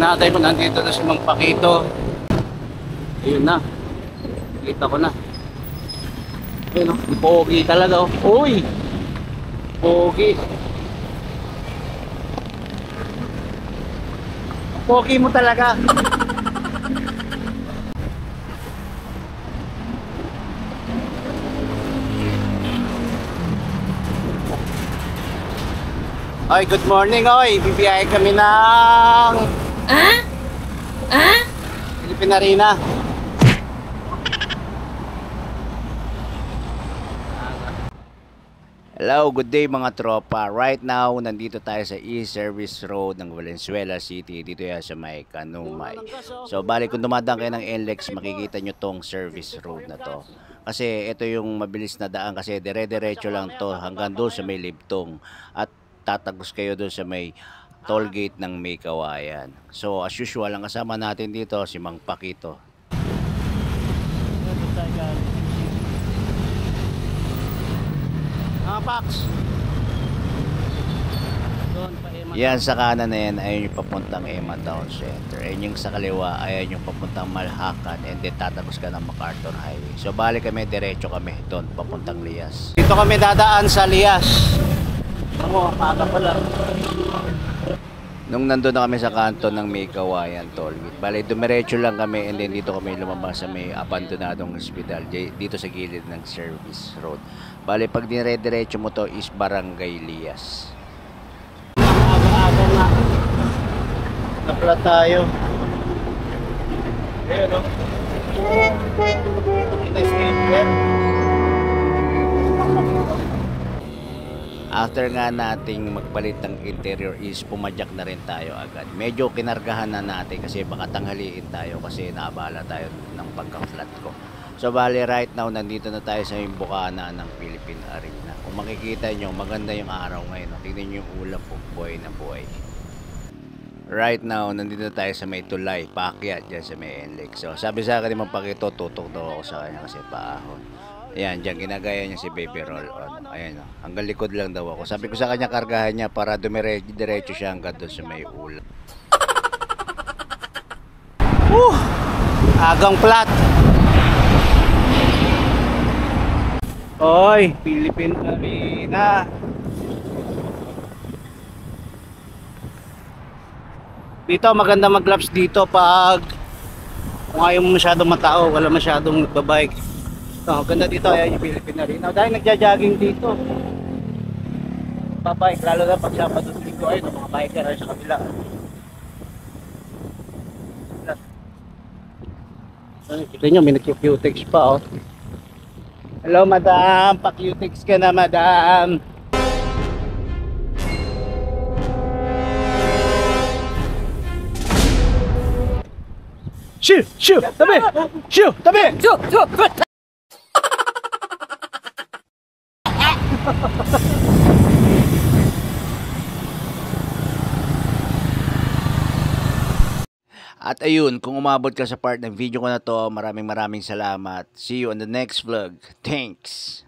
natin kung nandito na si Mang Pakito. Ayun na. Kita ko na. Ayun o. Pogi talaga o. Uy! Pogi. Pogi mo talaga. Oy, good morning oy. Bibiyahe kami ng Philippine Arena. Hello, good day mga tropa. Right now, nandito tayo sa East Service Road ng Valenzuela City. Dito yan sa may Kanumay. So, bali kung dumadaan kayo ng NLEX, makikita nyo tong service road na to. Kasi ito yung mabilis na daan kasi dire-diretso lang to hanggang doon sa may Libtong. At tatagos kayo doon sa may toll gate ng May Kawayan. So, as usual, ang kasama natin dito si Mang Pakito. Pax. Yan sa kanan na yan, ayun yung papuntang Emma Town Center. Ayun yung sa kaliwa, ayun yung papuntang Malhacan. And then tatapos ka ng MacArthur Highway. So bali kami, diretso kami doon, papuntang Lias. Dito kami dadaan sa Lias. Ako, paga pala. Nung nandun na kami sa kanto ng May Kawayan toll gate, bali dumiretso lang kami and then dito kami lumabas sa may abandonadong hospital dito sa gilid ng service road. Bali pag dire-diretso mo to is Barangay Lias. Aga-aga na. Napla tayo. Ayun o. After nga nating magpalit ng interior is pumadyak na rin tayo agad. Medyo kinargahan na natin kasi baka tanghaliin tayo kasi naabala tayo ng pagka-flat ko. So bali right now nandito na tayo sa yung bukana ng Philippine Arena. Kung makikita nyo maganda yung araw ngayon. Tingnan nyo yung ulap po, buhay na buhay. Right now nandito na tayo sa may tulay, paakyat dyan sa may NLEX. So sabi sa akin ni Mang Pakito, tutok daw ako sa kanya kasi paahon. Ayan, dyan ginagaya niya si Baby Roll on. Ayan, hanggang likod lang daw ako. Sabi ko sa kanya, kargahan niya para diretso siya hanggang doon sa may ulan. Agang plat. Oy, Philippine Arena. Dito, maganda mag-laps dito pag kung ayaw mo masyadong matao, wala masyadong nagbabike. Oh, ganda dito, ayan yung Philippine Arena. Dahil nagja-jogging dito. Babike, lalo na pag Sabado dito, ayun, mga biker ay sa kabila. Kita nyo, may nag-Q-Tex pa, oh. Hello, madam. Pa-Q-Tex ka na, madam. Shoo! Shoo! Tabi! Shoo! Tabi! Shoo! Shoo! At ayun, kung umabot ka sa part ng video ko na to, maraming salamat. See you on the next vlog. Thanks!